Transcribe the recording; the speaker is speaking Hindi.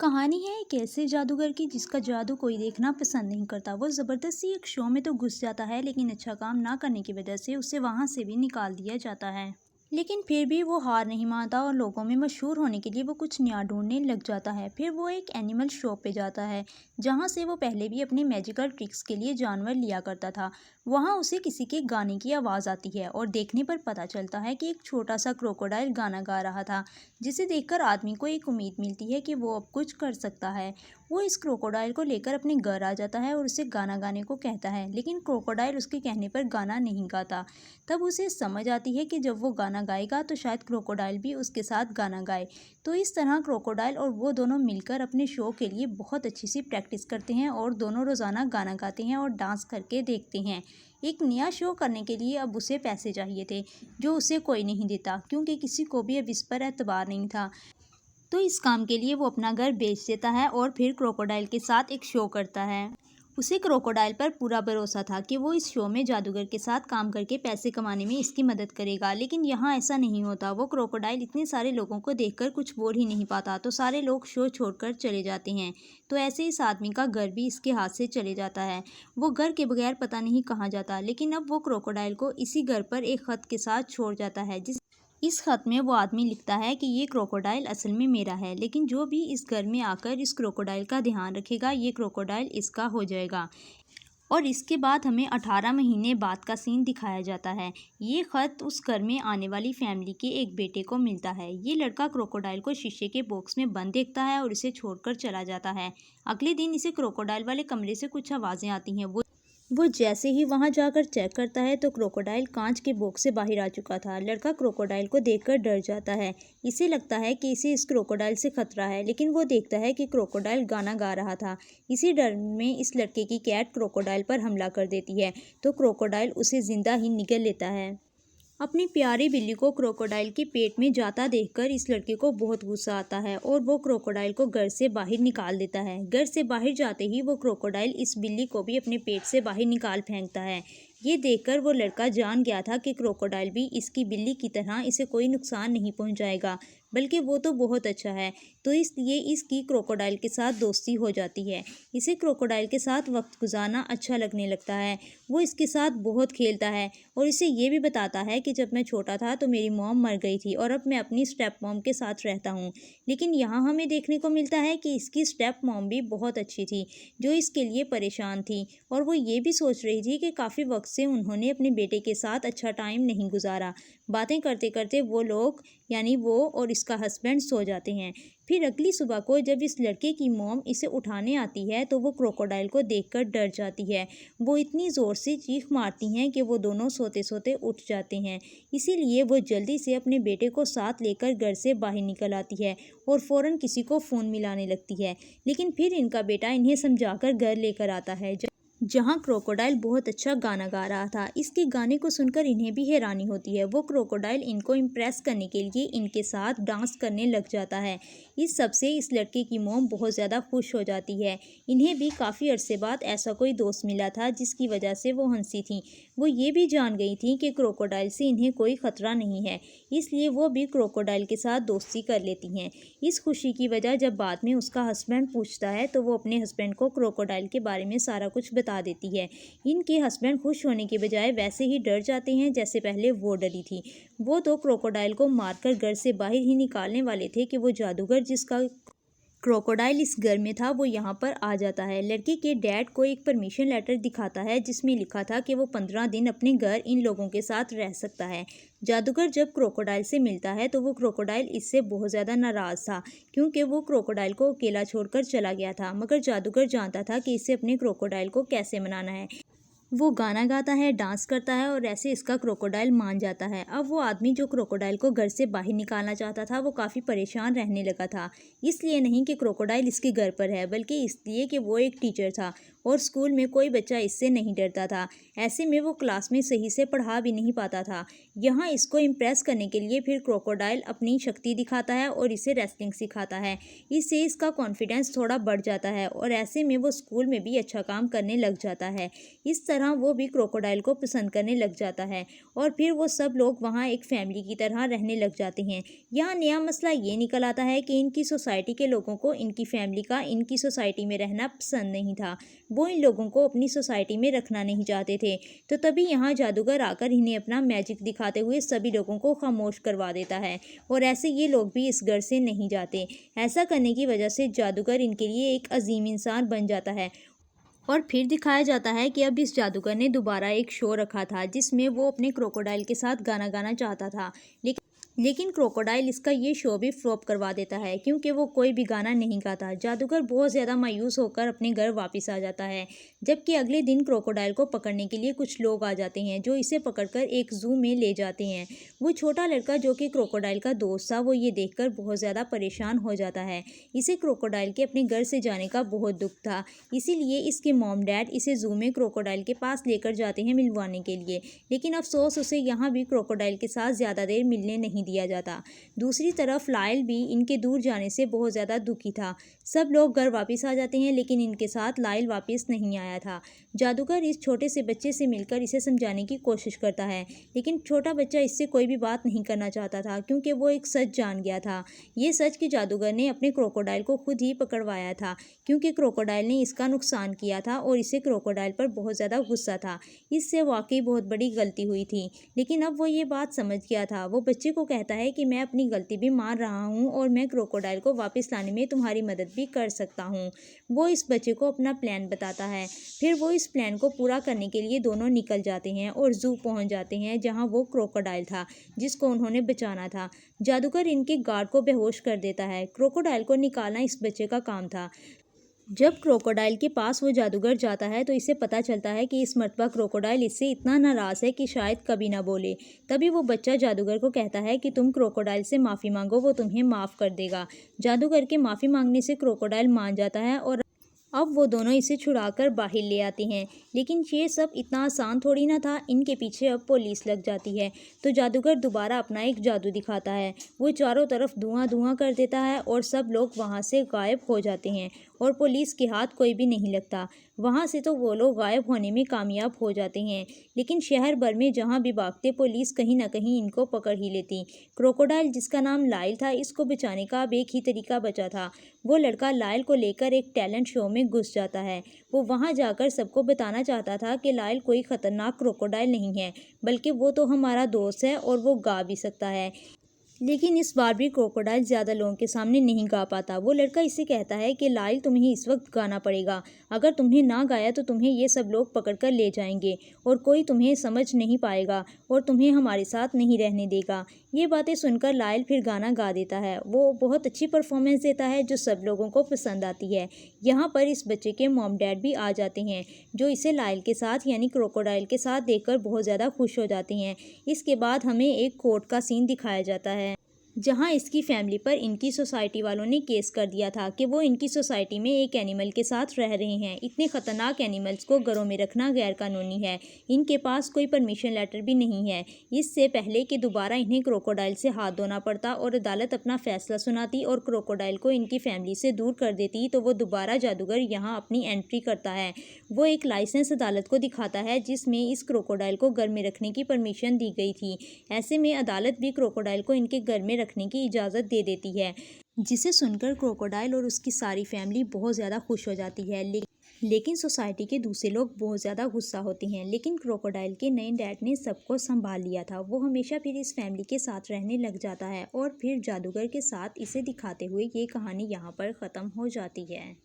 कहानी है एक ऐसे जादूगर की जिसका जादू कोई देखना पसंद नहीं करता। वो ज़बरदस्ती एक शो में तो घुस जाता है, लेकिन अच्छा काम ना करने की वजह से उसे वहाँ से भी निकाल दिया जाता है। लेकिन फिर भी वो हार नहीं मानता और लोगों में मशहूर होने के लिए वो कुछ नया ढूंढने लग जाता है। फिर वो एक एनिमल शो पे जाता है, जहाँ से वो पहले भी अपने मैजिकल ट्रिक्स के लिए जानवर लिया करता था। वहाँ उसे किसी के गाने की आवाज़ आती है और देखने पर पता चलता है कि एक छोटा सा क्रोकोडाइल गाना गा रहा था, जिसे देखकर आदमी को एक उम्मीद मिलती है कि वो अब कुछ कर सकता है। वो इस क्रोकोडाइल को लेकर अपने घर आ जाता है और उसे गाना गाने को कहता है, लेकिन क्रोकोडाइल उसके कहने पर गाना नहीं गाता। तब उसे समझ आती है कि जब वो गाना गाएगा तो शायद क्रोकोडाइल भी उसके साथ गाना गाए। तो इस तरह क्रोकोडाइल और वो दोनों मिलकर अपने शो के लिए बहुत अच्छी सी प्रैक्टिस करते हैं और दोनों रोज़ाना गाना गाते हैं और डांस करके देखते हैं। एक नया शो करने के लिए अब उसे पैसे चाहिए थे, जो उसे कोई नहीं देता, क्योंकि किसी को भी अब इस पर एतबार नहीं था। तो इस काम के लिए वो अपना घर बेच देता है और फिर क्रोकोडाइल के साथ एक शो करता है। उसे क्रोकोडाइल पर पूरा भरोसा था कि वो इस शो में जादूगर के साथ काम करके पैसे कमाने में इसकी मदद करेगा, लेकिन यहाँ ऐसा नहीं होता। वो क्रोकोडाइल इतने सारे लोगों को देखकर कुछ बोल ही नहीं पाता, तो सारे लोग शो छोड़कर चले जाते हैं। तो ऐसे इस आदमी का घर भी इसके हाथ से चले जाता है। वो घर के बगैर पता नहीं कहाँ जाता, लेकिन अब वो क्रोकोडाइल को इसी घर पर एक खत के साथ छोड़ जाता है। इस खत में वो आदमी लिखता है कि ये क्रोकोडाइल असल में मेरा है, लेकिन जो भी इस घर में आकर इस क्रोकोडाइल का ध्यान रखेगा, ये क्रोकोडाइल इसका हो जाएगा। और इसके बाद हमें 18 महीने बाद का सीन दिखाया जाता है। ये खत उस घर में आने वाली फैमिली के एक बेटे को मिलता है। ये लड़का क्रोकोडाइल को शीशे के बॉक्स में बंद देखता है और इसे छोड़कर चला जाता है। अगले दिन इसे क्रोकोडाइल वाले कमरे से कुछ आवाज़ें आती हैं। वो जैसे ही वहां जाकर चेक करता है तो क्रोकोडाइल कांच के बॉक्स से बाहर आ चुका था। लड़का क्रोकोडाइल को देखकर डर जाता है। इसे लगता है कि इसे इस क्रोकोडाइल से खतरा है, लेकिन वो देखता है कि क्रोकोडाइल गाना गा रहा था। इसी डर में इस लड़के की कैट क्रोकोडाइल पर हमला कर देती है, तो क्रोकोडाइल उसे जिंदा ही निगल लेता है। अपनी प्यारी बिल्ली को क्रोकोडाइल के पेट में जाता देखकर इस लड़के को बहुत गुस्सा आता है और वो क्रोकोडाइल को घर से बाहर निकाल देता है। घर से बाहर जाते ही वो क्रोकोडाइल इस बिल्ली को भी अपने पेट से बाहर निकाल फेंकता है। ये देखकर वो लड़का जान गया था कि क्रोकोडाइल भी इसकी बिल्ली की तरह इसे कोई नुकसान नहीं पहुंचाएगा, बल्कि वो तो बहुत अच्छा है। तो इसलिए इसकी क्रोकोडाइल के साथ दोस्ती हो जाती है। इसे क्रोकोडाइल के साथ वक्त गुजारना अच्छा लगने लगता है। वो इसके साथ बहुत खेलता है और इसे ये भी बताता है कि जब मैं छोटा था तो मेरी मॉम मर गई थी और अब मैं अपनी स्टेप मॉम के साथ रहता हूँ। लेकिन यहाँ हमें देखने को मिलता है कि इसकी स्टेप मॉम भी बहुत अच्छी थी, जो इसके लिए परेशान थी, और वो ये भी सोच रही थी कि काफ़ी वक्त से उन्होंने अपने बेटे के साथ अच्छा टाइम नहीं गुजारा। बातें करते करते वो लोग, यानी वो और इसका हस्बैंड, सो जाते हैं। फिर अगली सुबह को जब इस लड़के की मॉम इसे उठाने आती है तो वो क्रोकोडाइल को देखकर डर जाती है। वो इतनी ज़ोर से चीख मारती हैं कि वो दोनों सोते सोते उठ जाते हैं। इसीलिए वो जल्दी से अपने बेटे को साथ लेकर घर से बाहर निकल आती है और फ़ौरन किसी को फ़ोन मिलाने लगती है। लेकिन फिर इनका बेटा इन्हें समझाकर घर लेकर आता है, जहाँ क्रोकोडाइल बहुत अच्छा गाना गा रहा था। इसके गाने को सुनकर इन्हें भी हैरानी होती है। वो क्रोकोडाइल इनको इम्प्रेस करने के लिए इनके साथ डांस करने लग जाता है। इस सब से इस लड़के की मॉम बहुत ज़्यादा खुश हो जाती है। इन्हें भी काफ़ी अरसे बाद ऐसा कोई दोस्त मिला था जिसकी वजह से वो हंसी थी। वो ये भी जान गई थी कि क्रोकोडाइल से इन्हें कोई ख़तरा नहीं है, इसलिए वो भी क्रोकोडाइल के साथ दोस्ती कर लेती हैं। इस खुशी की वजह जब बाद में उसका हस्बैंड पूछता है तो वो अपने हस्बैंड को क्रोकोडाइल के बारे में सारा कुछ बता देती है। इनके हस्बैंड खुश होने के बजाय वैसे ही डर जाते हैं जैसे पहले वो डरी थी। वो तो क्रोकोडाइल को मारकर घर से बाहर ही निकालने वाले थे कि वो जादूगर जिसका क्रोकोडाइल इस घर में था वो यहाँ पर आ जाता है। लड़की के डैड को एक परमिशन लेटर दिखाता है जिसमें लिखा था कि वो 15 दिन अपने घर इन लोगों के साथ रह सकता है। जादूगर जब क्रोकोडाइल से मिलता है तो वो क्रोकोडाइल इससे बहुत ज़्यादा नाराज़ था, क्योंकि वो क्रोकोडाइल को अकेला छोड़कर चला गया था। मगर जादूगर जानता था कि इसे अपने क्रोकोडाइल को कैसे मनाना है। वो गाना गाता है, डांस करता है और ऐसे इसका क्रोकोडाइल मान जाता है। अब वो आदमी जो क्रोकोडाइल को घर से बाहर निकालना चाहता था वो काफ़ी परेशान रहने लगा था। इसलिए नहीं कि क्रोकोडाइल इसके घर पर है, बल्कि इसलिए कि वो एक टीचर था और स्कूल में कोई बच्चा इससे नहीं डरता था। ऐसे में वो क्लास में सही से पढ़ा भी नहीं पाता था। यहाँ इसको इम्प्रेस करने के लिए फिर क्रोकोडाइल अपनी शक्ति दिखाता है और इसे रेसलिंग सिखाता है। इससे इसका कॉन्फिडेंस थोड़ा बढ़ जाता है और ऐसे में वो स्कूल में भी अच्छा काम करने लग जाता है। इस तरह वो भी क्रोकोडाइल को पसंद करने लग जाता है और फिर वो सब लोग वहाँ एक फैमिली की तरह रहने लग जाते हैं। यहाँ नया मसला ये निकल आता है कि इनकी सोसाइटी के लोगों को इनकी फैमिली का इनकी सोसाइटी में रहना पसंद नहीं था। वो इन लोगों को अपनी सोसाइटी में रखना नहीं चाहते थे। तो तभी यहाँ जादूगर आकर इन्हें अपना मैजिक दिखाते हुए सभी लोगों को खामोश करवा देता है और ऐसे ये लोग भी इस घर से नहीं जाते। ऐसा करने की वजह से जादूगर इनके लिए एक अजीम इंसान बन जाता है। और फिर दिखाया जाता है कि अब इस जादूगर ने दोबारा एक शो रखा था जिसमें वो अपने क्रोकोडाइल के साथ गाना गाना चाहता था, लेकिन क्रोकोडाइल इसका ये शो भी फ्लॉप करवा देता है क्योंकि वो कोई भी गाना नहीं गाता। जादूगर बहुत ज़्यादा मायूस होकर अपने घर वापस आ जाता है। जबकि अगले दिन क्रोकोडाइल को पकड़ने के लिए कुछ लोग आ जाते हैं जो इसे पकड़कर एक जू में ले जाते हैं। वो छोटा लड़का जो कि क्रोकोडाइल का दोस्त था वो ये देखकर बहुत ज़्यादा परेशान हो जाता है। इसे क्रोकोडाइल के अपने घर से जाने का बहुत दुख था, इसीलिए इसके मॉम डैड इसे जू में क्रोकोडाइल के पास लेकर जाते हैं मिलवाने के लिए। लेकिन अफसोस उसे यहाँ भी क्रोकोडाइल के साथ ज़्यादा देर मिलने नहीं दिया जाता। दूसरी तरफ लायल भी इनके दूर जाने से बहुत ज़्यादा दुखी था। सब लोग घर वापस आ जाते हैं लेकिन इनके साथ लायल वापस नहीं आया था। जादूगर इस छोटे से बच्चे से मिलकर इसे समझाने की कोशिश करता है, लेकिन छोटा बच्चा इससे कोई भी बात नहीं करना चाहता था क्योंकि वो एक सच जान गया था। ये सच कि जादूगर ने अपने क्रोकोडाइल को खुद ही पकड़वाया था क्योंकि क्रोकोडाइल ने इसका नुकसान किया था और इसे क्रोकोडाइल पर बहुत ज़्यादा गुस्सा था। इससे वाकई बहुत बड़ी गलती हुई थी, लेकिन अब वो ये बात समझ गया था। वो बच्चे को कहता है कि मैं अपनी गलती भी मान रहा हूँ और मैं क्रोकोडाइल को वापस लाने में तुम्हारी मदद भी कर सकता हूँ। वो इस बच्चे को अपना प्लान बताता है। फिर वो इस प्लान को पूरा करने के लिए दोनों निकल जाते हैं और जू पहुँच जाते हैं जहाँ वो क्रोकोडाइल था जिसको उन्होंने बचाना था। जादूगर इनके गार्ड को बेहोश कर देता है। क्रोकोडाइल को निकालना इस बच्चे का काम था। जब क्रोकोडाइल के पास वो जादूगर जाता है तो इसे पता चलता है कि इस मर्तबा क्रोकोडाइल इससे इतना नाराज़ है कि शायद कभी ना बोले। तभी वो बच्चा जादूगर को कहता है कि तुम क्रोकोडाइल से माफ़ी मांगो, वो तुम्हें माफ़ कर देगा। जादूगर के माफ़ी मांगने से क्रोकोडाइल मान जाता है और अब वो दोनों इसे छुड़ाकर बाहर ले आते हैं। लेकिन ये सब इतना आसान थोड़ी ना था, इनके पीछे अब पुलिस लग जाती है। तो जादूगर दोबारा अपना एक जादू दिखाता है। वो चारों तरफ धुआं धुआं कर देता है और सब लोग वहाँ से गायब हो जाते हैं और पुलिस के हाथ कोई भी नहीं लगता। वहाँ से तो वो लोग गायब होने में कामयाब हो जाते हैं, लेकिन शहर भर में जहाँ भी भागते पुलिस कहीं ना कहीं इनको पकड़ ही लेती। क्रोकोडाइल जिसका नाम लायल था, इसको बचाने का अब एक ही तरीका बचा था। वो लड़का लायल को लेकर एक टैलेंट शो में घुस जाता है। वो वहाँ जाकर सबको बताना चाहता था कि लायल कोई ख़तरनाक क्रोकोडाइल नहीं है, बल्कि वो तो हमारा दोस्त है और वो गा भी सकता है। लेकिन इस बार भी क्रोकोडाइल ज़्यादा लोगों के सामने नहीं गा पाता। वो लड़का इसे कहता है कि लायल तुम्हें इस वक्त गाना पड़ेगा, अगर तुमने ना गाया तो तुम्हें ये सब लोग पकड़कर ले जाएंगे और कोई तुम्हें समझ नहीं पाएगा और तुम्हें हमारे साथ नहीं रहने देगा। ये बातें सुनकर लायल फिर गाना गा देता है। वो बहुत अच्छी परफॉर्मेंस देता है जो सब लोगों को पसंद आती है। यहाँ पर इस बच्चे के मॉम डैड भी आ जाते हैं जो इसे लायल के साथ यानी क्रोकोडाइल के साथ देखकर बहुत ज़्यादा खुश हो जाते हैं। इसके बाद हमें एक कोर्ट का सीन दिखाया जाता है जहाँ इसकी फैमिली पर इनकी सोसाइटी वालों ने केस कर दिया था कि वो इनकी सोसाइटी में एक एनिमल के साथ रह रहे हैं। इतने ख़तरनाक एनिमल्स को घरों में रखना गैर कानूनी है। इनके पास कोई परमिशन लेटर भी नहीं है। इससे पहले कि दोबारा इन्हें क्रोकोडाइल से हाथ धोना पड़ता और अदालत अपना फैसला सुनाती और क्रोकोडाइल को इनकी फैमिली से दूर कर देती, तो वो दोबारा जादूगर यहाँ अपनी एंट्री करता है। वो एक लाइसेंस अदालत को दिखाता है जिसमें इस क्रोकोडाइल को घर में रखने की परमिशन दी गई थी। ऐसे में अदालत भी क्रोकोडाइल को इनके घर में रखने की इजाज़त दे देती है, जिसे सुनकर क्रोकोडाइल और उसकी सारी फैमिली बहुत ज़्यादा खुश हो जाती है। लेकिन सोसाइटी के दूसरे लोग बहुत ज़्यादा गुस्सा होते हैं। लेकिन क्रोकोडाइल के नए डैड ने सबको संभाल लिया था। वो हमेशा फिर इस फैमिली के साथ रहने लग जाता है और फिर जादूगर के साथ इसे दिखाते हुए ये कहानी यहाँ पर ख़त्म हो जाती है।